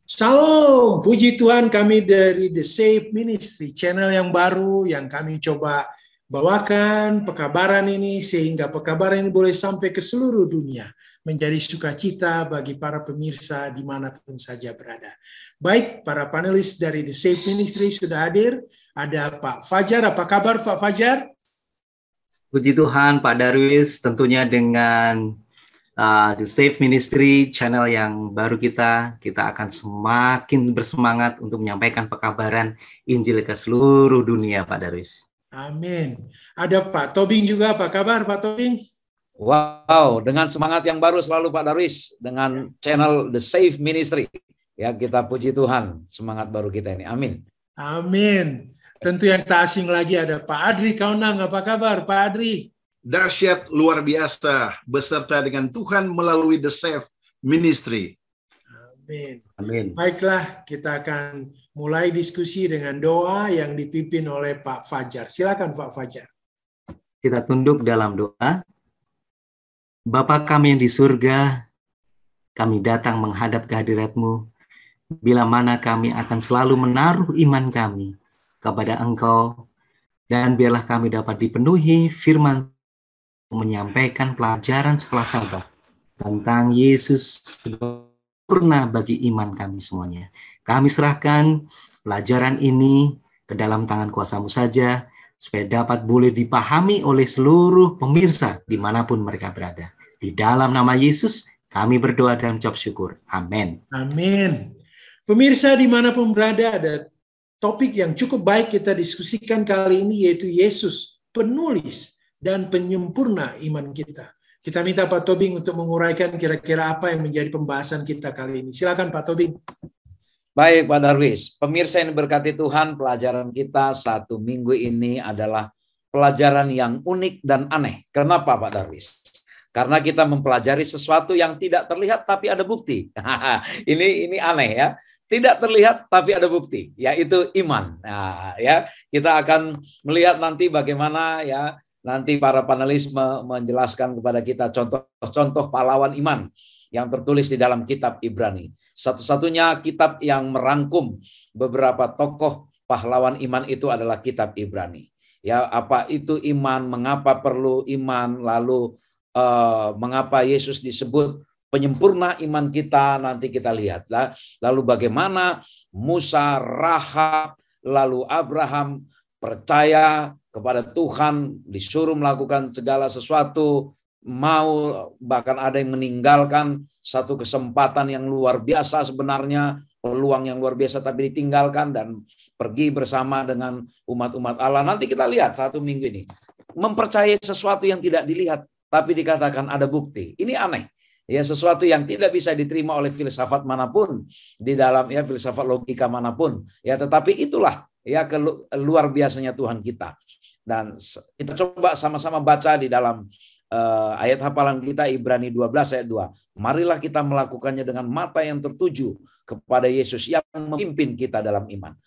Salam, puji Tuhan, kami dari The Save Ministry, channel yang baru yang kami coba bawakan pekabaran ini sehingga pekabaran ini boleh sampai ke seluruh dunia, menjadi sukacita bagi para pemirsa dimanapun saja berada. Baik, para panelis dari The Save Ministry sudah hadir. Ada Pak Fajar, apa kabar Pak Fajar? Puji Tuhan Pak Darwis, tentunya dengan The Save Ministry channel yang baru kita akan semakin bersemangat untuk menyampaikan pekabaran Injil ke seluruh dunia, Pak Darwis. Amin. Ada Pak Tobing juga, apa kabar Pak Tobing? Wow, dengan semangat yang baru selalu Pak Darwis, dengan channel The Save Ministry. Ya, kita puji Tuhan, semangat baru kita ini. Amin. Amin. Tentu yang tak asing lagi ada Pak Adri Kaunang, apa kabar Pak Adri? Dahsyat luar biasa beserta dengan Tuhan melalui The Save Ministry. Amin. Amin. Baiklah, kita akan mulai diskusi dengan doa yang dipimpin oleh Pak Fajar. Silakan Pak Fajar. Kita tunduk dalam doa. Bapa kami yang di surga, kami datang menghadap kehadirat-Mu. Bila mana kami akan selalu menaruh iman kami kepada Engkau, dan biarlah kami dapat dipenuhi firman menyampaikan pelajaran sekolah sahabat tentang Yesus sempurna bagi iman kami semuanya. Kami serahkan pelajaran ini ke dalam tangan kuasa-Mu saja, supaya dapat boleh dipahami oleh seluruh pemirsa dimanapun mereka berada. Di dalam nama Yesus, kami berdoa dan ucap syukur. Amin. Amin. Pemirsa dimanapun berada, ada topik yang cukup baik kita diskusikan kali ini, yaitu Yesus, penulis dan penyempurna iman kita. Kita minta Pak Tobing untuk menguraikan kira-kira apa yang menjadi pembahasan kita kali ini. Silakan Pak Tobing. Baik Pak Darwis, pemirsa yang berkati Tuhan, pelajaran kita satu minggu ini adalah pelajaran yang unik dan aneh. Kenapa Pak Darwis? Karena kita mempelajari sesuatu yang tidak terlihat tapi ada bukti. Ini aneh ya. Tidak terlihat tapi ada bukti, yaitu iman. Nah, ya, kita akan melihat nanti bagaimana ya nanti para panelis menjelaskan kepada kita contoh-contoh pahlawan iman yang tertulis di dalam kitab Ibrani. Satu-satunya kitab yang merangkum beberapa tokoh pahlawan iman itu adalah kitab Ibrani. Ya, apa itu iman, mengapa perlu iman, lalu mengapa Yesus disebut penyempurna iman kita, nanti kita lihat. Lalu bagaimana Musa, Rahab, lalu Abraham percaya kepada Tuhan, disuruh melakukan segala sesuatu, mau bahkan ada yang meninggalkan satu kesempatan yang luar biasa sebenarnya, peluang yang luar biasa tapi ditinggalkan dan pergi bersama dengan umat-umat Allah. Nanti kita lihat satu minggu ini. Mempercayai sesuatu yang tidak dilihat tapi dikatakan ada bukti. Ini aneh. Ya, sesuatu yang tidak bisa diterima oleh filsafat manapun di dalam ya filsafat logika manapun. Ya, tetapi itulah ya luar biasanya Tuhan kita. Dan kita coba sama-sama baca di dalam ayat hafalan kita Ibrani 12 ayat 2. Marilah kita melakukannya dengan mata yang tertuju kepada Yesus yang memimpin kita dalam iman.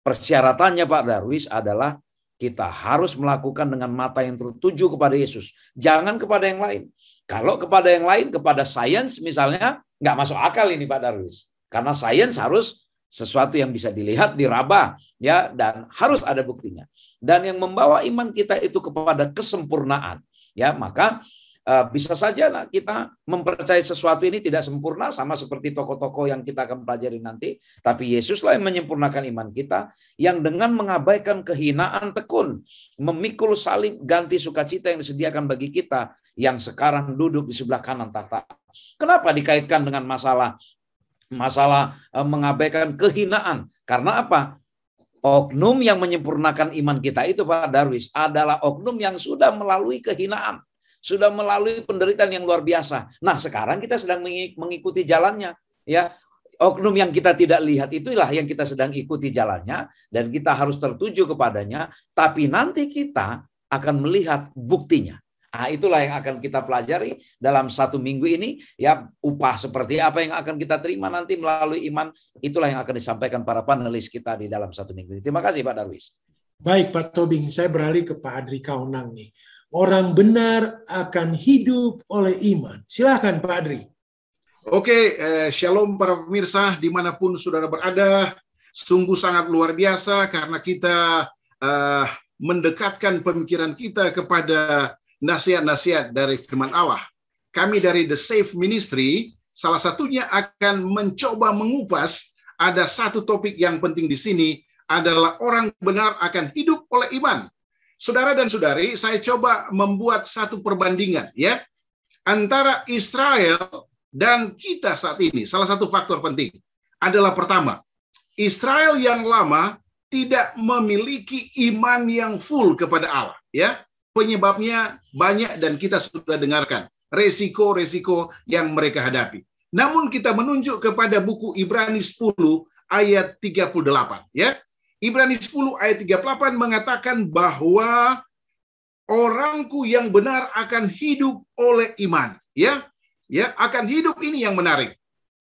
Persyaratannya Pak Darwis adalah kita harus melakukan dengan mata yang tertuju kepada Yesus. Jangan kepada yang lain. Kalau kepada yang lain, kepada sains misalnya, nggak masuk akal ini Pak Darwis. Karena sains harus sesuatu yang bisa dilihat, diraba, ya, dan harus ada buktinya. Dan yang membawa iman kita itu kepada kesempurnaan, ya, maka bisa saja kita mempercayai sesuatu ini tidak sempurna, sama seperti tokoh-tokoh yang kita akan pelajari nanti. Tapi Yesuslah yang menyempurnakan iman kita, yang dengan mengabaikan kehinaan tekun, memikul salib ganti sukacita yang disediakan bagi kita, yang sekarang duduk di sebelah kanan tahta. Kenapa dikaitkan dengan masalah mengabaikan kehinaan? Karena apa? Oknum yang menyempurnakan iman kita itu Pak Darwis adalah oknum yang sudah melalui kehinaan, sudah melalui penderitaan yang luar biasa. Nah, sekarang kita sedang mengikuti jalannya, ya. Oknum yang kita tidak lihat itulah yang kita sedang ikuti jalannya, dan kita harus tertuju kepadanya, tapi nanti kita akan melihat buktinya. Nah, itulah yang akan kita pelajari dalam satu minggu ini, ya. Upah seperti apa yang akan kita terima nanti melalui iman, itulah yang akan disampaikan para panelis kita di dalam satu minggu ini. Terima kasih Pak Darwis. Baik Pak Tobing, saya beralih ke Pak Adri Kaunang nih. Orang benar akan hidup oleh iman. Silakan Pak Adri. Oke, shalom para pemirsa dimanapun saudara berada. Sungguh sangat luar biasa karena kita mendekatkan pemikiran kita kepada nasihat-nasihat dari firman Allah. Kami dari The Safe Ministry, salah satunya akan mencoba mengupas, ada satu topik yang penting di sini, adalah orang benar akan hidup oleh iman. Saudara dan saudari, saya coba membuat satu perbandingan ya antara Israel dan kita saat ini. Salah satu faktor penting adalah pertama, Israel yang lama tidak memiliki iman yang full kepada Allah ya. Penyebabnya banyak dan kita sudah dengarkan resiko-resiko yang mereka hadapi. Namun kita menunjuk kepada buku Ibrani 10 ayat 38 ya. Ibrani 10 ayat 38 mengatakan bahwa orangku yang benar akan hidup oleh iman ya. Ya, akan hidup ini yang menarik.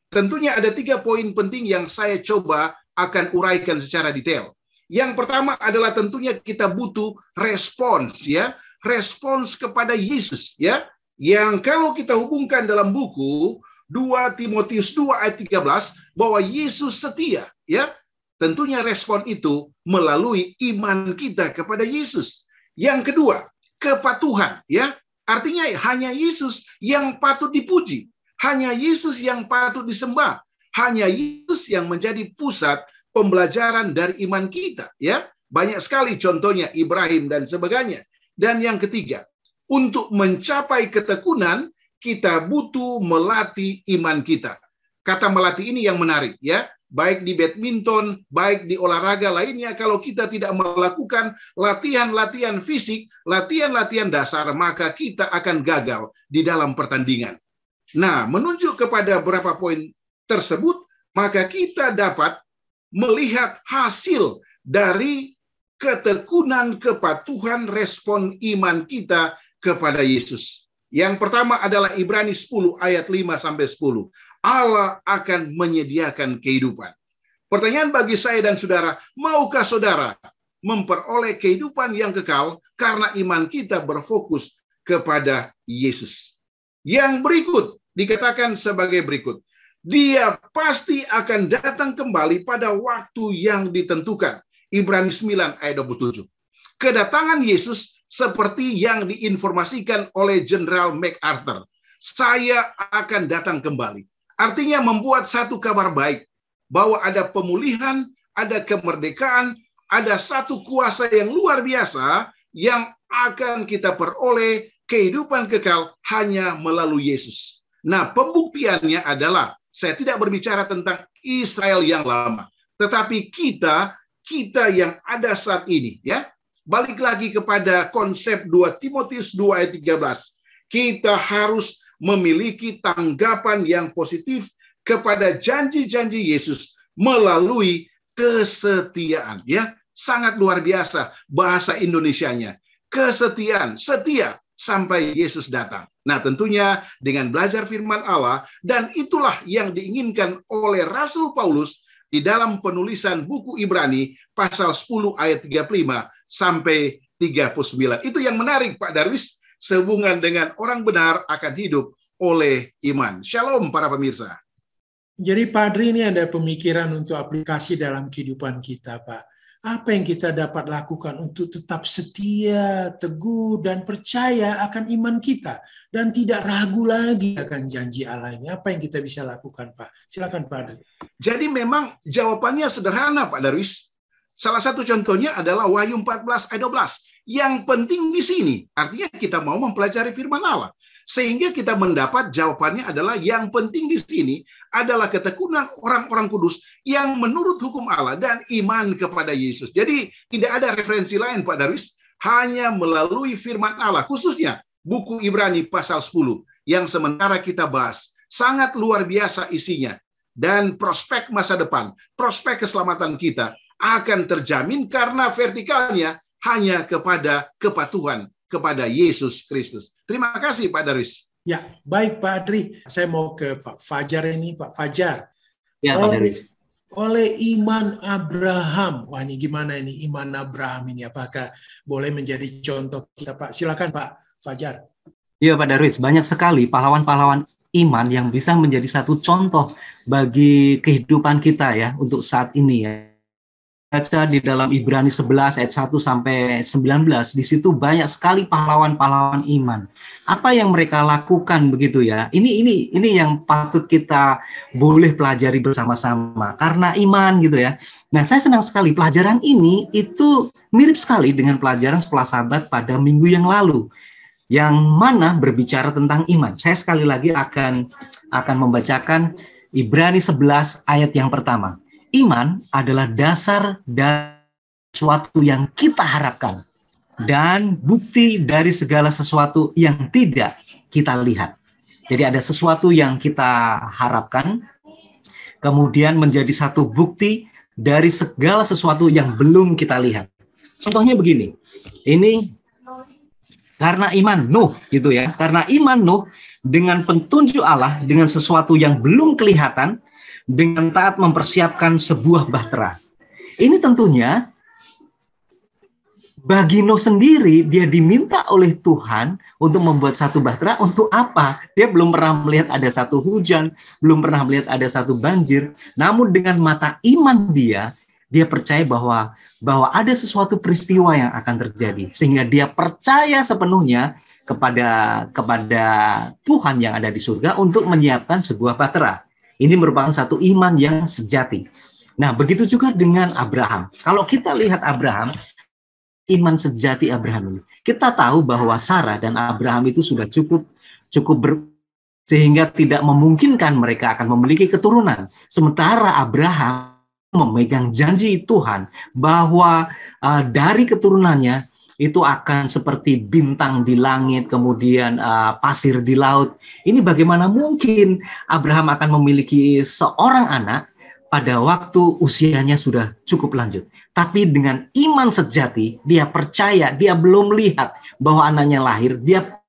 Tentunya ada 3 poin penting yang saya coba akan uraikan secara detail. Yang pertama adalah tentunya kita butuh respons ya, respons kepada Yesus ya. Yang kalau kita hubungkan dalam buku 2 Timotius 2 ayat 13 bahwa Yesus setia ya. Tentunya respon itu melalui iman kita kepada Yesus. Yang kedua, kepatuhan ya. Artinya hanya Yesus yang patut dipuji, hanya Yesus yang patut disembah, hanya Yesus yang menjadi pusat pembelajaran dari iman kita ya. Banyak sekali contohnya Ibrahim dan sebagainya. Dan yang ketiga, untuk mencapai ketekunan kita butuh melatih iman kita. Kata melatih ini yang menarik ya. Baik di badminton, baik di olahraga lainnya, kalau kita tidak melakukan latihan-latihan fisik, latihan-latihan dasar, maka kita akan gagal di dalam pertandingan. Nah, menunjuk kepada beberapa poin tersebut, maka kita dapat melihat hasil dari ketekunan kepatuhan respon iman kita kepada Yesus. Yang pertama adalah Ibrani 10 ayat 5-10. Allah akan menyediakan kehidupan. Pertanyaan bagi saya dan saudara, maukah saudara memperoleh kehidupan yang kekal karena iman kita berfokus kepada Yesus? Yang berikut dikatakan sebagai berikut. Dia pasti akan datang kembali pada waktu yang ditentukan. Ibrani 9 ayat 27. Kedatangan Yesus seperti yang diinformasikan oleh Jenderal MacArthur. Saya akan datang kembali. Artinya membuat satu kabar baik bahwa ada pemulihan, ada kemerdekaan, ada satu kuasa yang luar biasa yang akan kita peroleh kehidupan kekal hanya melalui Yesus. Nah, pembuktiannya adalah saya tidak berbicara tentang Israel yang lama, tetapi kita yang ada saat ini ya. Balik lagi kepada konsep 2 Timotius 2 ayat 13. Kita harus memiliki tanggapan yang positif kepada janji-janji Yesus melalui kesetiaan ya. Sangat luar biasa bahasa Indonesianya. Kesetiaan, setia sampai Yesus datang. Nah, tentunya dengan belajar firman Allah, dan itulah yang diinginkan oleh Rasul Paulus di dalam penulisan buku Ibrani pasal 10 ayat 35 sampai 39. Itu yang menarik Pak Darwis, sehubungan dengan orang benar akan hidup oleh iman. Shalom para pemirsa. Jadi Pak Adri, ini ada pemikiran untuk aplikasi dalam kehidupan kita, Pak. Apa yang kita dapat lakukan untuk tetap setia, teguh, dan percaya akan iman kita, dan tidak ragu lagi akan janji Allah ini? Apa yang kita bisa lakukan, Pak? Silakan Pak Adri. Jadi memang jawabannya sederhana Pak Darwis. Salah satu contohnya adalah Wahyu 14 ayat 12. Yang penting di sini, artinya kita mau mempelajari firman Allah. Sehingga kita mendapat jawabannya adalah yang penting di sini adalah ketekunan orang-orang kudus yang menurut hukum Allah dan iman kepada Yesus. Jadi tidak ada referensi lain Pak Darwis, hanya melalui firman Allah, khususnya buku Ibrani pasal 10 yang sementara kita bahas. Sangat luar biasa isinya. Dan prospek masa depan, prospek keselamatan kita akan terjamin karena vertikalnya hanya kepada kepatuhan kepada Yesus Kristus. Terima kasih Pak Darwis. Ya, baik Pak Adri. Saya mau ke Pak Fajar ini, Pak Fajar. Ya, Pak Darwis. Oleh iman Abraham, wah ini gimana ini iman Abraham ini? Apakah boleh menjadi contoh kita Pak? Silakan Pak Fajar. Iya Pak Darwis, banyak sekali pahlawan-pahlawan iman yang bisa menjadi satu contoh bagi kehidupan kita ya untuk saat ini ya. Baca di dalam Ibrani 11 ayat 1 sampai 19, di situ banyak sekali pahlawan-pahlawan iman. Apa yang mereka lakukan begitu ya? Ini yang patut kita boleh pelajari bersama-sama karena iman gitu ya. Nah, saya senang sekali pelajaran ini itu mirip sekali dengan pelajaran sekolah Sabat pada minggu yang lalu, yang mana berbicara tentang iman. Saya sekali lagi akan membacakan Ibrani 11 ayat yang pertama. Iman adalah dasar dari sesuatu yang kita harapkan dan bukti dari segala sesuatu yang tidak kita lihat. Jadi ada sesuatu yang kita harapkan, kemudian menjadi satu bukti dari segala sesuatu yang belum kita lihat. Contohnya begini, ini karena iman Nuh gitu ya, karena iman Nuh dengan petunjuk Allah dengan sesuatu yang belum kelihatan, dengan taat mempersiapkan sebuah bahtera. Ini tentunya bagi Nuh sendiri, dia diminta oleh Tuhan untuk membuat satu bahtera. Untuk apa? Dia belum pernah melihat ada satu hujan, belum pernah melihat ada satu banjir. Namun dengan mata iman dia percaya bahwa ada sesuatu peristiwa yang akan terjadi, sehingga dia percaya sepenuhnya kepada Tuhan yang ada di surga untuk menyiapkan sebuah bahtera. Ini merupakan satu iman yang sejati. Nah, begitu juga dengan Abraham. Kalau kita lihat Abraham, iman sejati Abraham ini, kita tahu bahwa Sarah dan Abraham itu sudah cukup sehingga tidak memungkinkan mereka akan memiliki keturunan. Sementara Abraham memegang janji Tuhan bahwa dari keturunannya itu akan seperti bintang di langit, kemudian pasir di laut. Ini bagaimana mungkin Abraham akan memiliki seorang anak pada waktu usianya sudah cukup lanjut. Tapi dengan iman sejati, dia percaya, dia belum lihat bahwa anaknya lahir, dia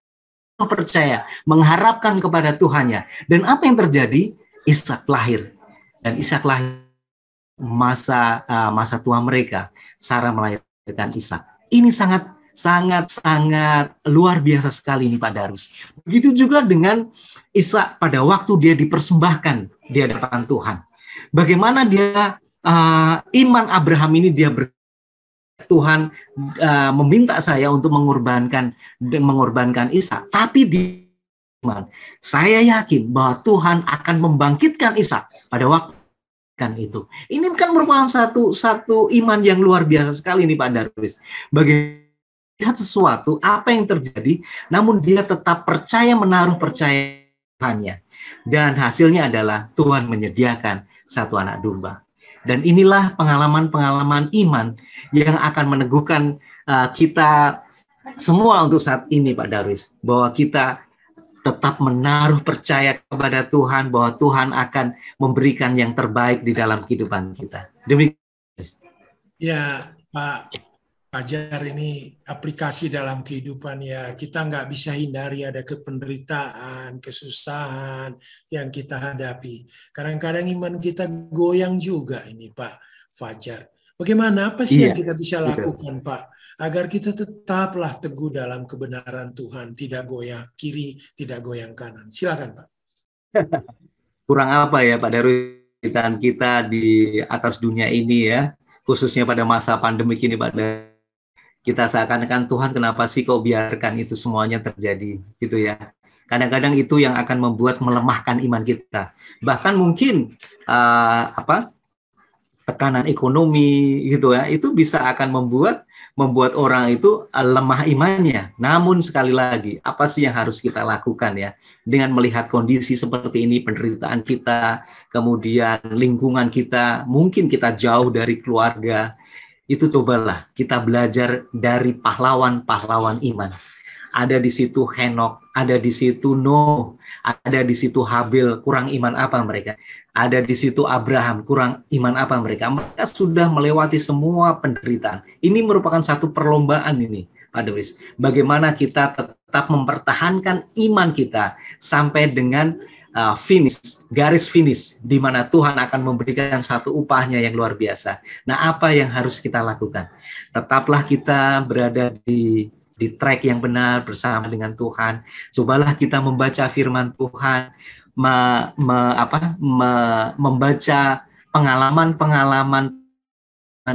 percaya, mengharapkan kepada Tuhannya. Dan apa yang terjadi? Ishak lahir. Dan Ishak lahir masa tua mereka. Sarah melahirkan Ishak. Ini sangat luar biasa sekali ini Pak Darwis. Begitu juga dengan Ishak pada waktu dia dipersembahkan di hadapan Tuhan. Bagaimana dia iman Abraham ini Tuhan meminta saya untuk mengorbankan Ishak, tapi iman saya yakin bahwa Tuhan akan membangkitkan Ishak pada waktu itu. Ini kan merupakan satu iman yang luar biasa sekali nih Pak Darwis. Bagaimana lihat sesuatu apa yang terjadi, namun dia tetap menaruh percayaannya, dan hasilnya adalah Tuhan menyediakan satu anak domba. Dan inilah pengalaman-pengalaman iman yang akan meneguhkan kita semua untuk saat ini Pak Darwis, bahwa kita tetap menaruh percaya kepada Tuhan, bahwa Tuhan akan memberikan yang terbaik di dalam kehidupan kita. Demikian. Ya, Pak Fajar, ini aplikasi dalam kehidupan ya. Kita nggak bisa hindari ada penderitaan, kesusahan yang kita hadapi. Kadang-kadang iman kita goyang juga ini Pak Fajar. Bagaimana, apa sih yang kita bisa lakukan Pak? Agar kita tetaplah teguh dalam kebenaran Tuhan, tidak goyang kiri, tidak goyang kanan. Silakan Pak. Kurang apa ya Pak Darwis kita di atas dunia ini ya, khususnya pada masa pandemi ini Pak Darwis. Kita seakan-akan Tuhan kenapa sih kok biarkan itu semuanya terjadi gitu ya. Kadang-kadang itu yang akan membuat melemahkan iman kita. Bahkan mungkin tekanan ekonomi gitu ya, itu bisa akan membuat orang itu lemah imannya. Namun sekali lagi, apa sih yang harus kita lakukan ya? Dengan melihat kondisi seperti ini, penderitaan kita, kemudian lingkungan kita, mungkin kita jauh dari keluarga, itu cobalah kita belajar dari pahlawan-pahlawan iman. Ada di situ Henok, ada di situ Nuh, ada di situ Habil, kurang iman apa mereka? Ada di situ Abraham, kurang iman apa mereka? Mereka sudah melewati semua penderitaan. Ini merupakan satu perlombaan ini, Pak Darwis. Bagaimana kita tetap mempertahankan iman kita sampai dengan garis finish, di mana Tuhan akan memberikan satu upahnya yang luar biasa. Nah, apa yang harus kita lakukan? Tetaplah kita berada di di track yang benar bersama dengan Tuhan. Cobalah kita membaca firman Tuhan, membaca pengalaman-pengalaman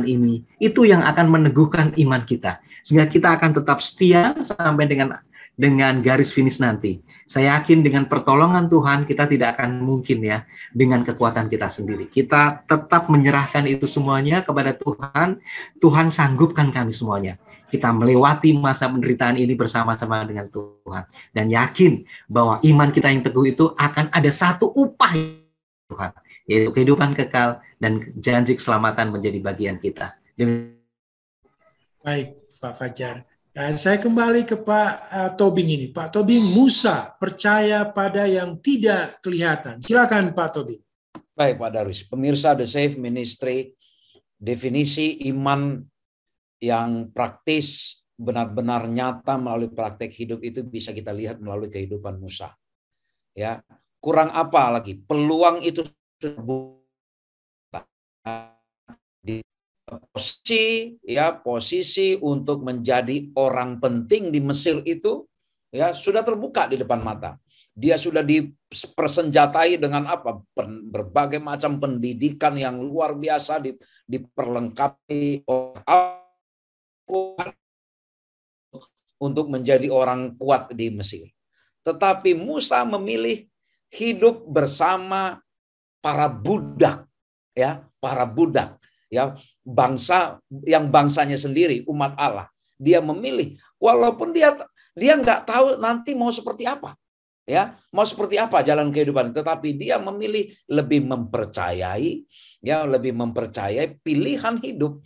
ini. Itu yang akan meneguhkan iman kita. Sehingga kita akan tetap setia sampai dengan garis finish nanti. Saya yakin dengan pertolongan Tuhan kita tidak akan mungkin ya dengan kekuatan kita sendiri. Kita tetap menyerahkan itu semuanya kepada Tuhan. Tuhan sanggupkan kami semuanya. Kita melewati masa penderitaan ini bersama-sama dengan Tuhan. Dan yakin bahwa iman kita yang teguh itu akan ada satu upah Tuhan, yaitu kehidupan kekal dan janji keselamatan menjadi bagian kita. Baik, Pak Fajar. Saya kembali ke Pak Tobing ini. Pak Tobing, Musa percaya pada yang tidak kelihatan. Silakan Pak Tobing. Baik Pak Darwis. Pemirsa The Safe Ministry, definisi iman yang praktis, benar-benar nyata melalui praktek hidup itu bisa kita lihat melalui kehidupan Musa. Ya, kurang apa lagi? Peluang itu di posisi untuk menjadi orang penting di Mesir itu ya sudah terbuka di depan mata. Dia sudah dipersenjatai dengan apa? Berbagai macam pendidikan yang luar biasa, diperlengkapi untuk menjadi orang kuat di Mesir. Tetapi Musa memilih hidup bersama para budak, ya, para budak, ya, bangsa yang bangsanya sendiri, umat Allah. Dia memilih, walaupun dia nggak tahu nanti mau seperti apa, ya, mau seperti apa jalan kehidupan, tetapi dia memilih lebih mempercayai, ya, lebih mempercayai pilihan hidup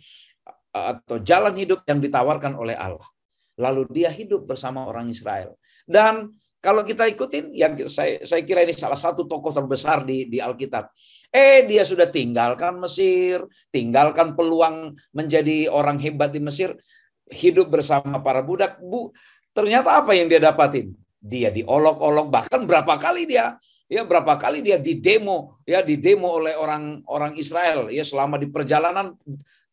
atau jalan hidup yang ditawarkan oleh Allah. Lalu dia hidup bersama orang Israel. Dan kalau kita ikutin, ya saya kira ini salah satu tokoh terbesar di Alkitab. Dia sudah tinggalkan Mesir, tinggalkan peluang menjadi orang hebat di Mesir, hidup bersama para budak. Ternyata apa yang dia dapatin? Dia diolok-olok, bahkan berapa kali dia didemo, oleh orang Israel, ya, selama di perjalanan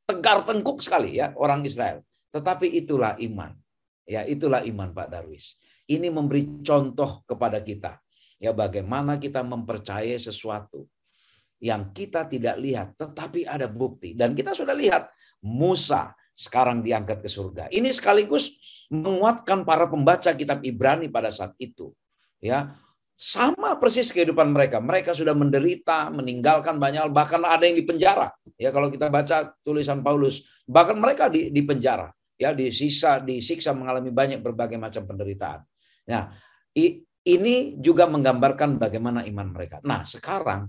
tegar tengkuk sekali, ya, orang Israel. Tetapi itulah iman. Ya, itulah iman Pak Darwis. Ini memberi contoh kepada kita, ya, bagaimana kita mempercayai sesuatu yang kita tidak lihat, tetapi ada bukti. Dan kita sudah lihat Musa sekarang diangkat ke surga. Ini sekaligus menguatkan para pembaca kitab Ibrani pada saat itu. Ya, sama persis kehidupan mereka. Mereka sudah menderita, meninggalkan banyak hal, bahkan ada yang dipenjara. Ya, kalau kita baca tulisan Paulus, bahkan mereka dipenjara, ya, disiksa, mengalami berbagai macam penderitaan. Nah, ini juga menggambarkan bagaimana iman mereka. Nah, sekarang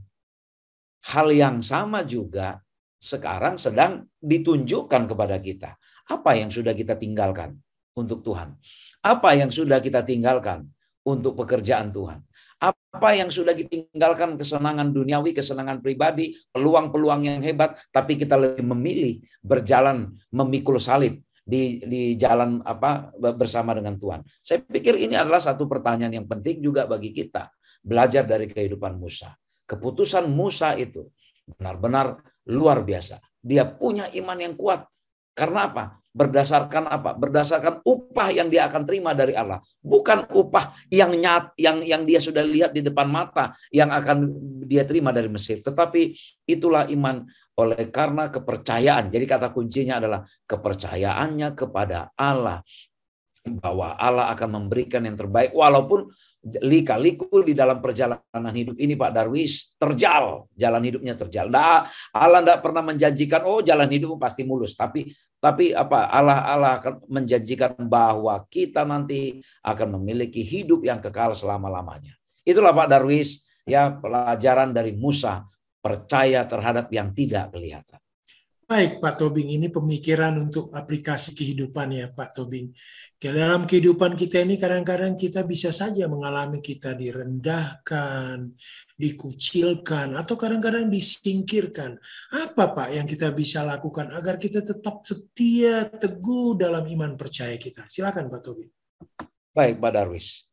hal yang sama juga sekarang sedang ditunjukkan kepada kita. Apa yang sudah kita tinggalkan untuk Tuhan? Apa yang sudah kita tinggalkan untuk pekerjaan Tuhan? Apa yang sudah kita tinggalkan, kesenangan duniawi, kesenangan pribadi, peluang-peluang yang hebat, tapi kita lebih memilih berjalan memikul salib di jalan bersama dengan Tuhan. Saya pikir ini adalah satu pertanyaan yang penting juga bagi kita, belajar dari kehidupan Musa. Keputusan Musa itu benar-benar luar biasa. Dia punya iman yang kuat. Karena apa? Berdasarkan apa? Berdasarkan upah yang dia akan terima dari Allah. Bukan upah yang dia sudah lihat di depan mata yang akan dia terima dari Mesir. Tetapi itulah iman oleh karena kepercayaan. Jadi kata kuncinya adalah kepercayaannya kepada Allah. Bahwa Allah akan memberikan yang terbaik walaupun lika-liku di dalam perjalanan hidup ini Pak Darwis, terjal, jalan hidupnya terjal. Allah tidak pernah menjanjikan jalan hidupmu pasti mulus, tapi Allah akan menjanjikan bahwa kita nanti akan memiliki hidup yang kekal selama-lamanya. Itulah Pak Darwis, ya, pelajaran dari Musa, percaya terhadap yang tidak kelihatan. Baik Pak Tobing, ini pemikiran untuk aplikasi kehidupan ya Pak Tobing. Dalam kehidupan kita ini kadang-kadang kita bisa saja mengalami kita direndahkan, dikucilkan, atau kadang-kadang disingkirkan. Apa Pak yang kita bisa lakukan agar kita tetap setia, teguh dalam iman percaya kita? Silakan Pak Tobing. Baik Pak Darwis.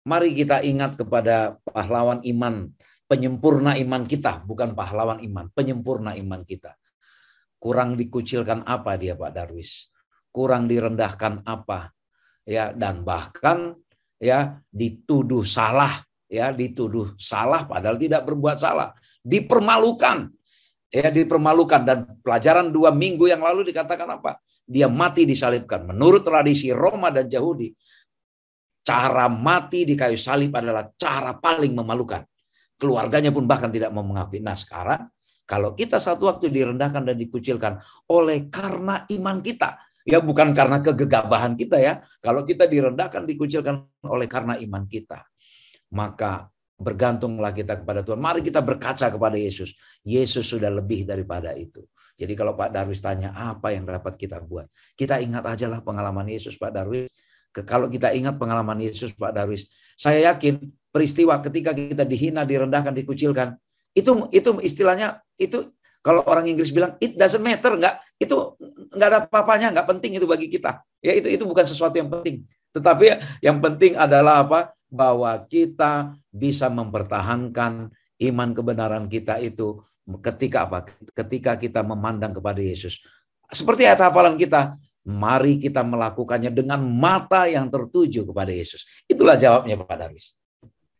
Mari kita ingat kepada pahlawan iman, penyempurna iman kita, bukan pahlawan iman, penyempurna iman kita. Kurang dikucilkan apa dia Pak Darwis? Kurang direndahkan apa? ya, dan bahkan ya dituduh salah padahal tidak berbuat salah, dipermalukan. Ya, dipermalukan. Dan pelajaran 2 minggu yang lalu dikatakan apa? Dia mati disalibkan. Menurut tradisi Roma dan Yahudi, cara mati di kayu salib adalah cara paling memalukan. Keluarganya pun bahkan tidak mau mengakui. Nah sekarang, kalau kita satu waktu direndahkan dan dikucilkan oleh karena iman kita, ya bukan karena kegegabahan kita ya. Kalau kita direndahkan, dikucilkan oleh karena iman kita, maka bergantunglah kita kepada Tuhan. Mari kita berkaca kepada Yesus. Yesus sudah lebih daripada itu. Jadi kalau Pak Darwis tanya apa yang dapat kita buat, kita ingat aja lah pengalaman Yesus, Pak Darwis. Kalau kita ingat pengalaman Yesus, Pak Darwis, saya yakin peristiwa ketika kita dihina, direndahkan, dikucilkan, itu istilahnya, itu kalau orang Inggris bilang it doesn't matter, itu nggak ada apa-apanya, nggak penting itu bagi kita. Ya itu bukan sesuatu yang penting. Tetapi yang penting adalah apa? Bahwa kita bisa mempertahankan iman kebenaran kita itu ketika apa? Ketika kita memandang kepada Yesus. Seperti ayat hafalan kita, mari kita melakukannya dengan mata yang tertuju kepada Yesus. Itulah jawabnya Pak Darwis.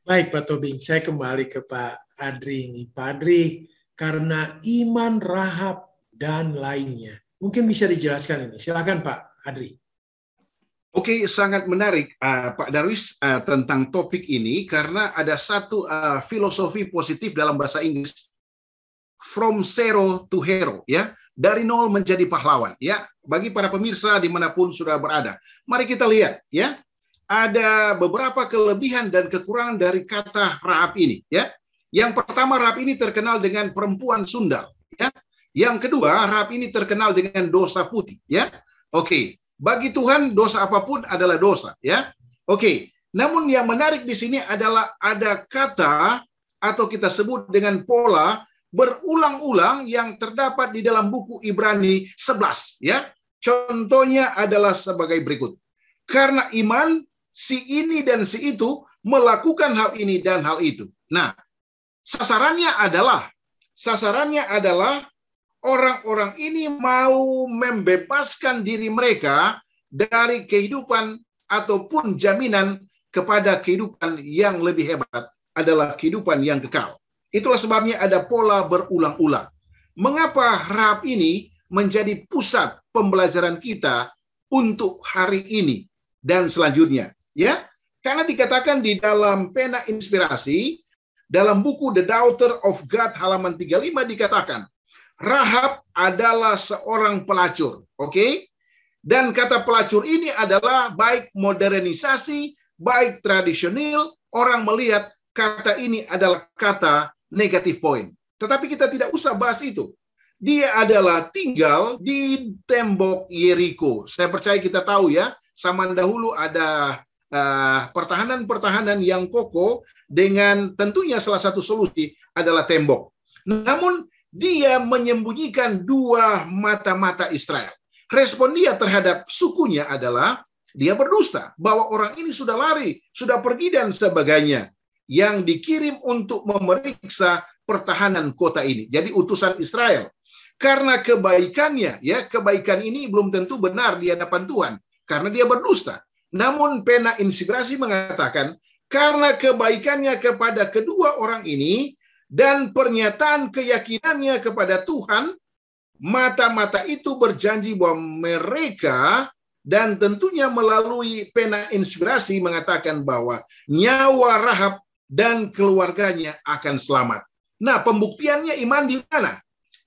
Baik Pak Tobing, saya kembali ke Pak Adri ini. Pak Adri, karena iman, Rahab, dan lainnya. Mungkin bisa dijelaskan ini. Silakan Pak Adri. Oke, sangat menarik Pak Darwis tentang topik ini karena ada satu filosofi positif dalam bahasa Inggris, from zero to hero, ya, dari nol menjadi pahlawan, ya. Bagi para pemirsa dimanapun sudah berada, mari kita lihat, ya, ada beberapa kelebihan dan kekurangan dari kata Rahab ini, ya. Yang pertama, Rahab ini terkenal dengan perempuan sundal, ya. Yang kedua, Rahab ini terkenal dengan dosa putih, ya. Oke. Bagi Tuhan dosa apapun adalah dosa, ya. Oke. Namun yang menarik di sini adalah ada kata atau kita sebut dengan pola berulang-ulang yang terdapat di dalam buku Ibrani 11, ya. Contohnya adalah sebagai berikut. Karena iman si ini dan si itu melakukan hal ini dan hal itu. Nah, sasarannya adalah orang-orang ini mau membebaskan diri mereka dari kehidupan ataupun jaminan kepada kehidupan yang lebih hebat, adalah kehidupan yang kekal. Itulah sebabnya ada pola berulang-ulang. Mengapa Rahab ini menjadi pusat pembelajaran kita untuk hari ini dan selanjutnya? Ya, karena dikatakan di dalam pena inspirasi, dalam buku The Daughter of God halaman 35 dikatakan, Rahab adalah seorang pelacur, oke? Dan kata pelacur ini adalah baik modernisasi, baik tradisional, orang melihat kata ini adalah kata negatif poin. Tetapi kita tidak usah bahas itu. Dia adalah tinggal di tembok Yeriko. Saya percaya kita tahu ya, zaman dahulu ada pertahanan-pertahanan yang kokoh dengan tentunya salah satu solusi adalah tembok. Namun dia menyembunyikan dua mata-mata Israel. Respon dia terhadap sukunya adalah dia berdusta bahwa orang ini sudah lari, sudah pergi dan sebagainya, yang dikirim untuk memeriksa pertahanan kota ini. Jadi utusan Israel. Karena kebaikannya, ya, kebaikan ini belum tentu benar di hadapan Tuhan karena dia berdusta. Namun pena inspirasi mengatakan karena kebaikannya kepada kedua orang ini dan pernyataan keyakinannya kepada Tuhan, mata-mata itu berjanji bahwa mereka, dan tentunya melalui pena inspirasi mengatakan bahwa nyawa Rahab dan keluarganya akan selamat. Nah, pembuktiannya iman di mana?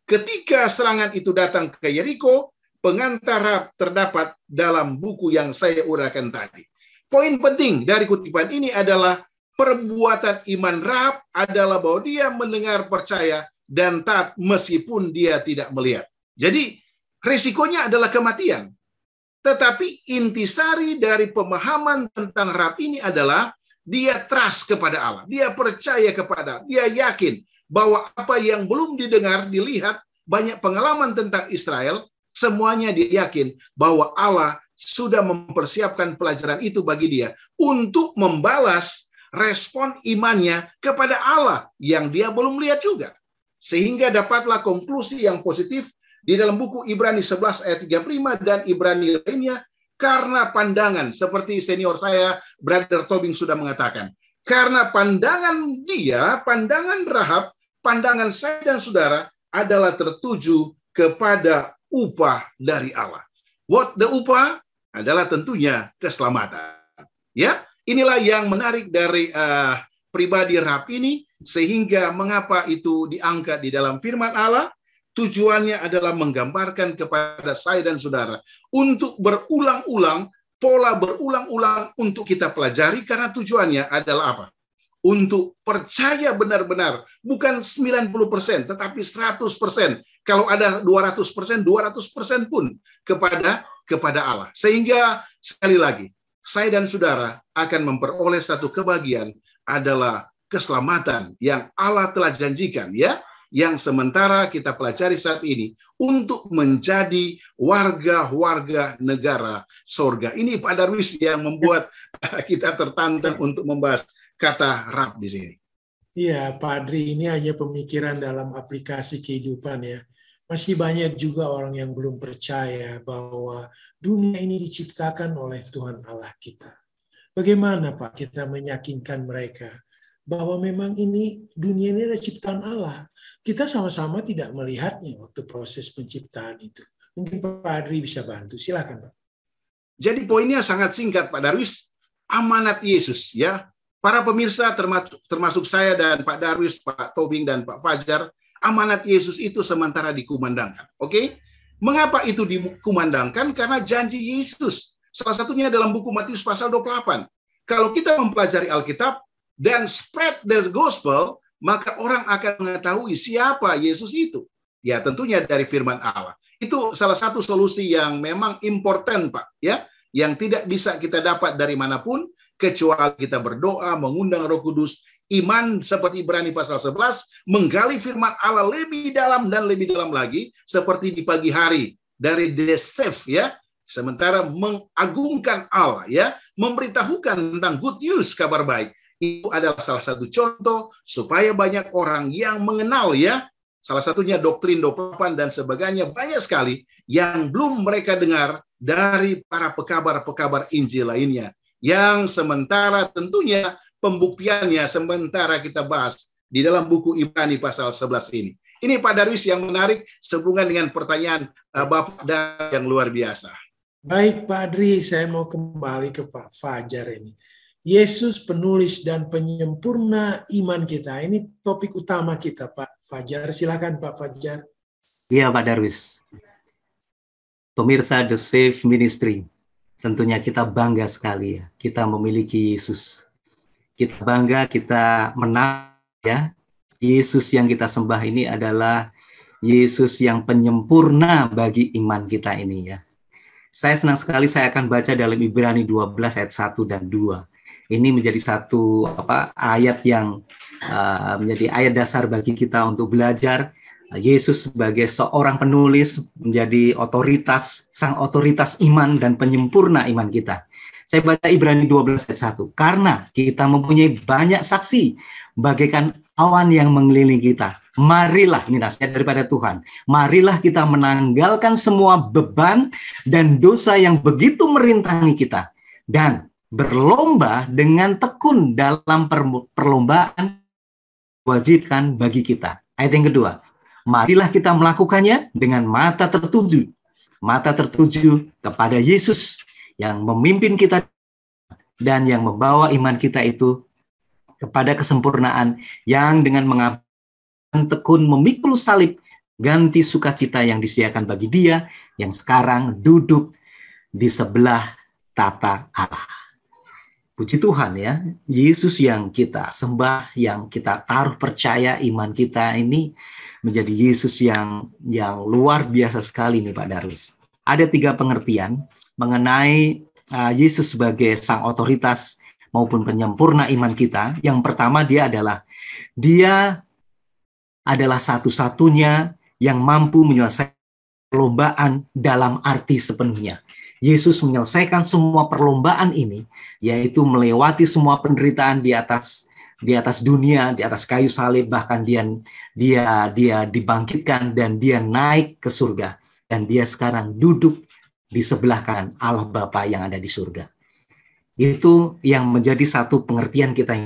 Ketika serangan itu datang ke Yeriko, pengantar Rahab terdapat dalam buku yang saya uraikan tadi. Poin penting dari kutipan ini adalah perbuatan iman Rahab adalah bahwa dia mendengar, percaya, dan taat meskipun dia tidak melihat. Jadi, risikonya adalah kematian. Tetapi intisari dari pemahaman tentang Rahab ini adalah dia trust kepada Allah. Dia percaya kepada, dia yakin bahwa apa yang belum didengar, dilihat, banyak pengalaman tentang Israel, semuanya dia yakin bahwa Allah sudah mempersiapkan pelajaran itu bagi dia untuk membalas respon imannya kepada Allah yang dia belum lihat juga. Sehingga dapatlah konklusi yang positif di dalam buku Ibrani 11 ayat 35 dan Ibrani lainnya, Karena pandangan, seperti senior saya, Brother Tobing sudah mengatakan, karena pandangan dia, pandangan Rahab, pandangan saya dan saudara adalah tertuju kepada upah dari Allah. What the upah? Adalah tentunya keselamatan. Ya, inilah yang menarik dari pribadi Rahab ini, sehingga mengapa itu diangkat di dalam firman Allah, tujuannya adalah menggambarkan kepada saya dan saudara untuk berulang-ulang, pola berulang-ulang untuk kita pelajari, karena tujuannya adalah apa? Untuk percaya benar-benar, bukan 90%, tetapi 100%. Kalau ada 200%, 200% pun kepada Allah. Sehingga sekali lagi, saya dan saudara akan memperoleh satu kebahagiaan, adalah keselamatan yang Allah telah janjikan, ya, yang sementara kita pelajari saat ini untuk menjadi warga-warga negara sorga. Ini Pak Darwis yang membuat kita tertantang untuk membahas kata Rahab di sini. Iya, Pak Adri, ini hanya pemikiran dalam aplikasi kehidupan ya. Masih banyak juga orang yang belum percaya bahwa dunia ini diciptakan oleh Tuhan Allah kita. Bagaimana Pak kita meyakinkan mereka bahwa memang ini dunia ini adalah ciptaan Allah. Kita sama-sama tidak melihatnya waktu proses penciptaan itu. Mungkin Pak Adri bisa bantu. Silakan Pak. Jadi poinnya sangat singkat Pak Darwis. Amanat Yesus, ya. Para pemirsa termasuk saya dan Pak Darwis, Pak Tobing dan Pak Fajar, amanat Yesus itu sementara dikumandangkan. Oke? Mengapa itu dikumandangkan? Karena janji Yesus. Salah satunya dalam buku Matius pasal 28. Kalau kita mempelajari Alkitab dan spread the gospel, maka orang akan mengetahui siapa Yesus itu. Ya, tentunya dari firman Allah. Itu salah satu solusi yang memang important, Pak, ya, yang tidak bisa kita dapat dari manapun kecuali kita berdoa, mengundang Roh Kudus, iman seperti Ibrani pasal 11, menggali firman Allah lebih dalam dan lebih dalam lagi, seperti di pagi hari dari The Safe, ya. Sementara mengagungkan Allah, ya, memberitahukan tentang good news, kabar baik. Itu adalah salah satu contoh supaya banyak orang yang mengenal, ya. Salah satunya doktrin 28 dan sebagainya, banyak sekali yang belum mereka dengar dari para pekabar-pekabar Injil lainnya. Yang sementara tentunya pembuktiannya sementara kita bahas di dalam buku Ibrani pasal 11 ini. Ini Pak Darwis yang menarik sehubungan dengan pertanyaan Bapak yang luar biasa. Baik Pak Adri, saya mau kembali ke Pak Fajar ini. Yesus penulis dan penyempurna iman kita. Ini topik utama kita Pak Fajar. Silakan Pak Fajar. Iya Pak Darwis. Pemirsa The Safe Ministry, tentunya kita bangga sekali ya. Kita memiliki Yesus. Kita bangga, kita menang ya. Yesus yang kita sembah ini adalah Yesus yang penyempurna bagi iman kita ini ya. Saya senang sekali saya akan baca dalam Ibrani 12 ayat 1 dan 2. Ini menjadi satu ayat yang menjadi ayat dasar bagi kita untuk belajar. Yesus sebagai seorang penulis menjadi otoritas, sang otoritas iman dan penyempurna iman kita. Saya baca Ibrani 12 ayat 1. Karena kita mempunyai banyak saksi bagaikan awan yang mengelilingi kita. Marilah, ini nasihat daripada Tuhan. Marilah kita menanggalkan semua beban dan dosa yang begitu merintangi kita. Dan berlomba dengan tekun dalam perlombaan wajibkan bagi kita. Ayat yang kedua. Marilah kita melakukannya dengan mata tertuju. Mata tertuju kepada Yesus yang memimpin kita dan yang membawa iman kita itu kepada kesempurnaan, yang dengan mengabaikan tekun memikul salib ganti sukacita yang disediakan bagi Dia yang sekarang duduk di sebelah tata Allah. Puji Tuhan ya, Yesus yang kita sembah, yang kita taruh percaya iman kita ini menjadi Yesus yang luar biasa sekali nih Pak Darwis. Ada 3 pengertian mengenai Yesus sebagai sang otoritas maupun penyempurna iman kita. Yang pertama dia adalah satu-satunya yang mampu menyelesaikan perlombaan dalam arti sepenuhnya. Yesus menyelesaikan semua perlombaan ini, yaitu melewati semua penderitaan di atas dunia, di atas kayu salib, bahkan dia dibangkitkan dan dia naik ke surga, dan dia sekarang duduk di sebelah kanan Allah Bapa yang ada di surga. Itu yang menjadi satu pengertian kita.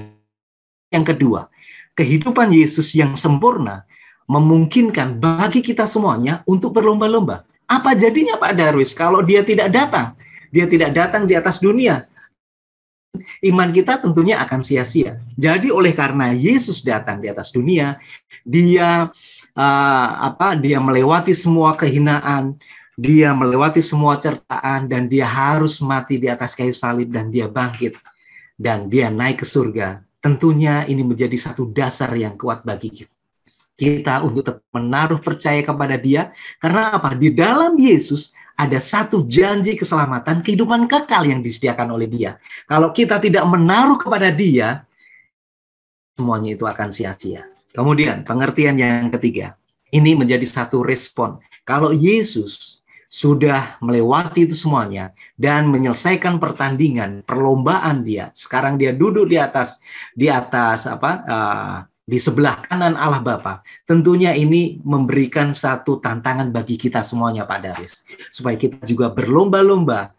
Yang kedua, kehidupan Yesus yang sempurna memungkinkan bagi kita semuanya untuk berlomba-lomba. Apa jadinya Pak Darwis kalau dia tidak datang? Dia tidak datang di atas dunia. Iman kita tentunya akan sia-sia. Jadi oleh karena Yesus datang di atas dunia, dia dia melewati semua kehinaan, dia melewati semua cercaan, dan dia harus mati di atas kayu salib, dan dia bangkit dan dia naik ke surga. Tentunya ini menjadi satu dasar yang kuat bagi kita untuk tetap menaruh percaya kepada dia. Karena apa? Di dalam Yesus ada satu janji keselamatan, kehidupan kekal yang disediakan oleh dia. Kalau kita tidak menaruh kepada dia, semuanya itu akan sia-sia. Kemudian pengertian yang ketiga, ini menjadi satu respon. Kalau Yesus sudah melewati itu semuanya dan menyelesaikan pertandingan, perlombaan dia, sekarang dia duduk di sebelah kanan Allah Bapa. Tentunya ini memberikan satu tantangan bagi kita semuanya Pak Darwis, supaya kita juga berlomba-lomba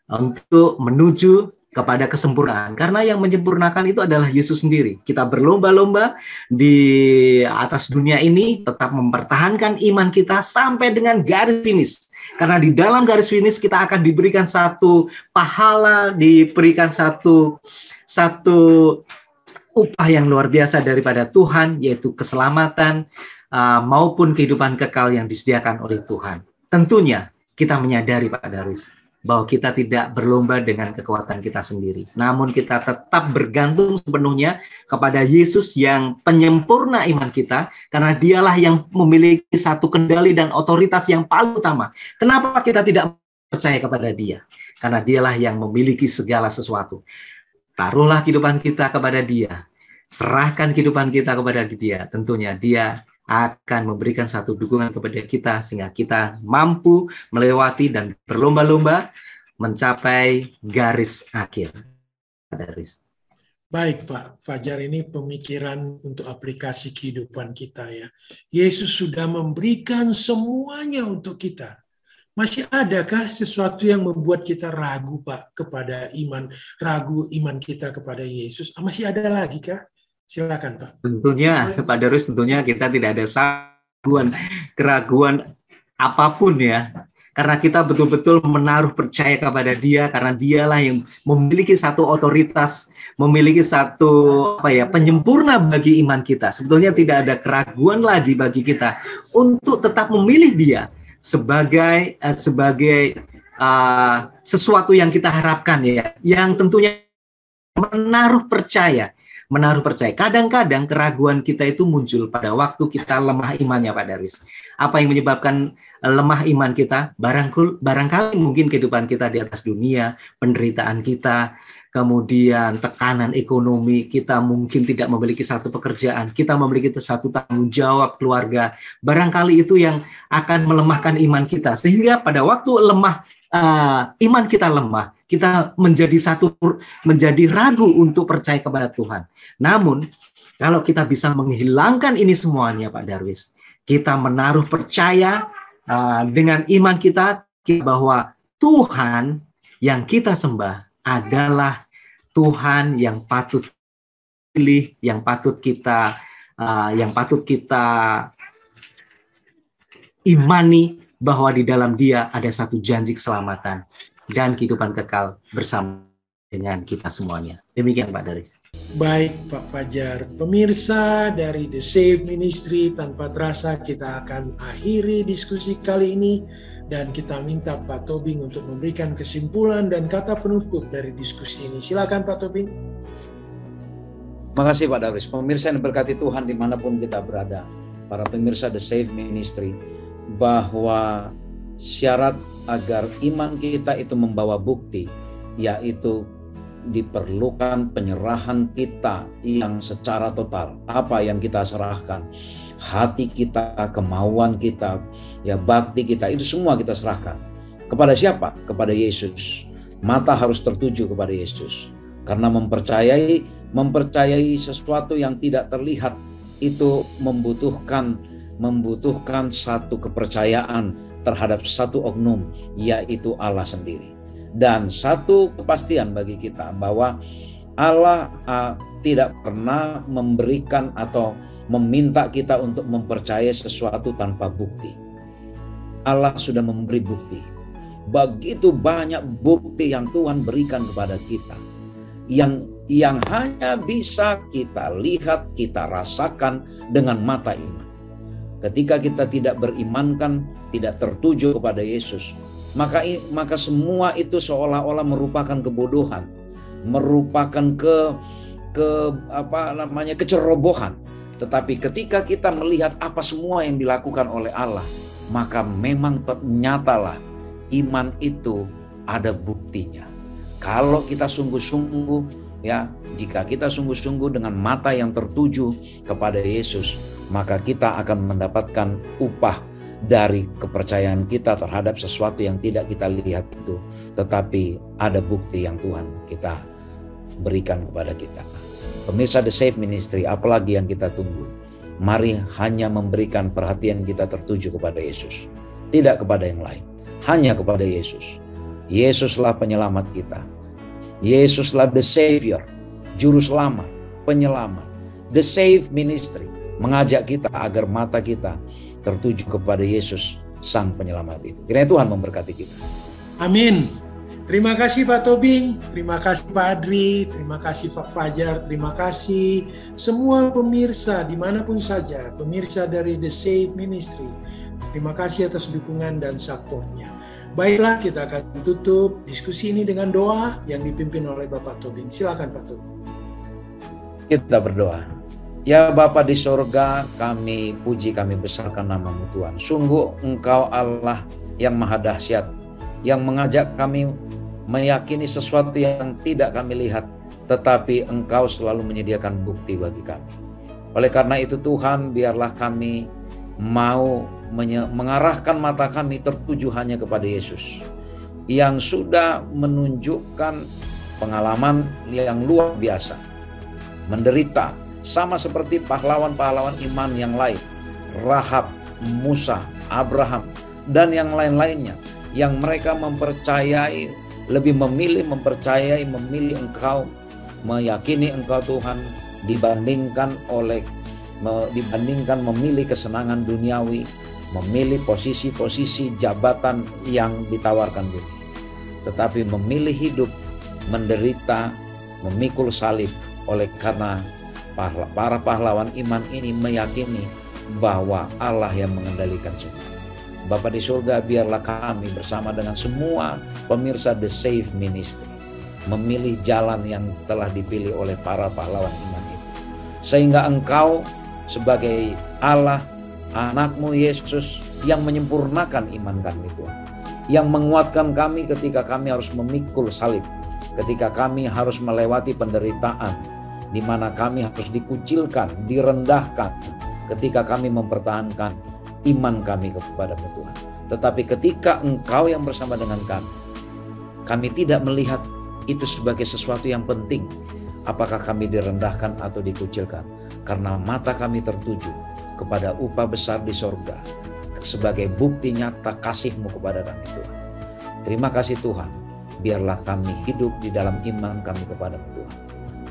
untuk menuju kepada kesempurnaan. Karena yang menyempurnakan itu adalah Yesus sendiri. Kita berlomba-lomba di atas dunia ini, tetap mempertahankan iman kita sampai dengan garis finish. Karena di dalam garis finish kita akan diberikan satu pahala, diberikan satu upah yang luar biasa daripada Tuhan, yaitu keselamatan maupun kehidupan kekal yang disediakan oleh Tuhan. Tentunya kita menyadari Pak Darwis bahwa kita tidak berlomba dengan kekuatan kita sendiri. Namun kita tetap bergantung sepenuhnya kepada Yesus yang penyempurna iman kita, karena dialah yang memiliki satu kendali dan otoritas yang paling utama. Kenapa kita tidak percaya kepada dia? Karena dialah yang memiliki segala sesuatu. Taruhlah kehidupan kita kepada dia. Serahkan kehidupan kita kepada dia. Tentunya dia akan memberikan satu dukungan kepada kita sehingga kita mampu melewati dan berlomba-lomba mencapai garis akhir. Baik Pak Fajar, ini pemikiran untuk aplikasi kehidupan kita ya. Yesus sudah memberikan semuanya untuk kita. Masih adakah sesuatu yang membuat kita ragu Pak kepada ragu iman kita kepada Yesus? Masih ada lagi kah? Silakan Pak. Tentunya Pak Darwis, tentunya kita tidak ada keraguan apapun ya. Karena kita betul-betul menaruh percaya kepada dia, karena dialah yang memiliki satu otoritas, memiliki satu penyempurna bagi iman kita. Sebetulnya tidak ada keraguan lagi bagi kita untuk tetap memilih dia sebagai sesuatu yang kita harapkan ya, yang tentunya menaruh percaya. Kadang-kadang keraguan kita itu muncul pada waktu kita lemah imannya Pak Darwis. Apa yang menyebabkan lemah iman kita? Barangkali mungkin kehidupan kita di atas dunia, penderitaan kita, kemudian tekanan ekonomi, kita mungkin tidak memiliki satu pekerjaan, kita memiliki satu tanggung jawab keluarga. Barangkali itu yang akan melemahkan iman kita. Sehingga pada waktu iman kita lemah, kita menjadi ragu untuk percaya kepada Tuhan. Namun, kalau kita bisa menghilangkan ini semuanya, Pak Darwis, kita menaruh percaya dengan iman kita bahwa Tuhan yang kita sembah adalah Tuhan yang patut pilih, yang patut kita imani, bahwa di dalam dia ada satu janji keselamatan dan kehidupan kekal bersama dengan kita semuanya. Demikian Pak Darwis. Baik Pak Fajar, pemirsa dari The Save Ministry, tanpa terasa kita akan akhiri diskusi kali ini dan kita minta Pak Tobing untuk memberikan kesimpulan dan kata penutup dari diskusi ini. Silakan Pak Tobing. Terima kasih Pak Darwis. Pemirsa yang diberkati Tuhan dimanapun kita berada, para pemirsa The Save Ministry, bahwa syarat agar iman kita itu membawa bukti, yaitu diperlukan penyerahan kita yang secara total. Apa yang kita serahkan? Hati kita, kemauan kita, ya bakti kita, itu semua kita serahkan. Kepada siapa? Kepada Yesus. Mata harus tertuju kepada Yesus. Karena mempercayai sesuatu yang tidak terlihat itu membutuhkan membutuhkan satu kepercayaan terhadap satu oknum, yaitu Allah sendiri. Dan satu kepastian bagi kita bahwa Allah tidak pernah memberikan atau meminta kita untuk mempercayai sesuatu tanpa bukti. Allah sudah memberi bukti. Begitu banyak bukti yang Tuhan berikan kepada kita, yang hanya bisa kita lihat, kita rasakan dengan mata iman. Ketika kita tidak berimankan, tidak tertuju kepada Yesus, maka semua itu seolah-olah merupakan kebodohan, merupakan kecerobohan. Tetapi ketika kita melihat apa semua yang dilakukan oleh Allah, maka memang nyatalah iman itu ada buktinya. Kalau kita sungguh-sungguh, ya, jika kita sungguh-sungguh dengan mata yang tertuju kepada Yesus, maka kita akan mendapatkan upah dari kepercayaan kita terhadap sesuatu yang tidak kita lihat itu, tetapi ada bukti yang Tuhan kita berikan kepada kita. Pemirsa The Save Ministry, apalagi yang kita tunggu? Mari hanya memberikan perhatian kita tertuju kepada Yesus, tidak kepada yang lain, hanya kepada Yesus. Yesuslah penyelamat kita. Yesuslah the Savior, juru selamat, penyelamat. The Save Ministry mengajak kita agar mata kita tertuju kepada Yesus, Sang Penyelamat itu. Kiranya Tuhan memberkati kita. Amin. Terima kasih Pak Tobing, terima kasih Pak Adri, terima kasih Pak Fajar, terima kasih semua pemirsa dimanapun saja, pemirsa dari The Save Ministry. Terima kasih atas dukungan dan supportnya. Baiklah, kita akan tutup diskusi ini dengan doa yang dipimpin oleh Bapak Tobing. Silakan Pak Tobing. Kita berdoa. Ya Bapa di sorga, kami puji, kami besarkan nama-Mu Tuhan. Sungguh Engkau Allah yang maha dahsyat, yang mengajak kami meyakini sesuatu yang tidak kami lihat, tetapi Engkau selalu menyediakan bukti bagi kami. Oleh karena itu Tuhan, biarlah kami mau mengarahkan mata kami tertuju hanya kepada Yesus, yang sudah menunjukkan pengalaman yang luar biasa, menderita, sama seperti pahlawan-pahlawan iman yang lain, Rahab, Musa, Abraham, dan yang lain-lainnya, yang mereka mempercayai, lebih memilih mempercayai, memilih Engkau, meyakini Engkau Tuhan, dibandingkan memilih kesenangan duniawi, memilih posisi-posisi jabatan yang ditawarkan dunia. Tetapi memilih hidup, menderita, memikul salib, oleh karena para pahlawan iman ini meyakini bahwa Allah yang mengendalikan semua. Bapa di surga, biarlah kami bersama dengan semua pemirsa The Save Ministry memilih jalan yang telah dipilih oleh para pahlawan iman itu. Sehingga Engkau sebagai Allah, anak-Mu Yesus yang menyempurnakan iman kami Tuhan, yang menguatkan kami ketika kami harus memikul salib, ketika kami harus melewati penderitaan, di mana kami harus dikucilkan, direndahkan, ketika kami mempertahankan iman kami kepada Tuhan. Tetapi ketika Engkau yang bersama dengan kami tidak melihat itu sebagai sesuatu yang penting, apakah kami direndahkan atau dikucilkan, karena mata kami tertuju kepada upah besar di sorga, sebagai bukti nyata kasih-Mu kepada kami Tuhan. Terima kasih Tuhan, biarlah kami hidup di dalam iman kami kepada Tuhan.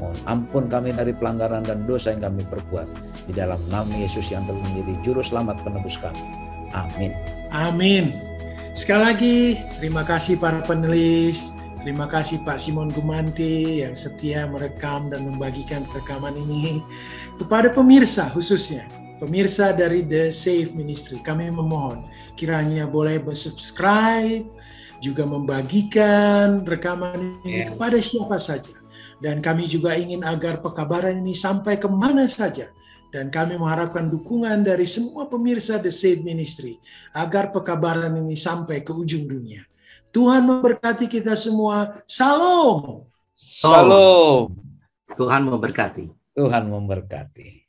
Mohon ampun kami dari pelanggaran dan dosa yang kami perbuat, di dalam nama Yesus yang telah menjadi juru selamat penebus kami. Amin. Amin. Sekali lagi, terima kasih para penulis, terima kasih Pak Simon Gumanti yang setia merekam dan membagikan rekaman ini. Kepada pemirsa khususnya, pemirsa dari The Save Ministry, kami memohon kiranya boleh subscribe, juga membagikan rekaman ini kepada siapa saja. Dan kami juga ingin agar pekabaran ini sampai kemana saja. Dan kami mengharapkan dukungan dari semua pemirsa The Save Ministry agar pekabaran ini sampai ke ujung dunia. Tuhan memberkati kita semua. Salam. Salam. Tuhan memberkati. Tuhan memberkati.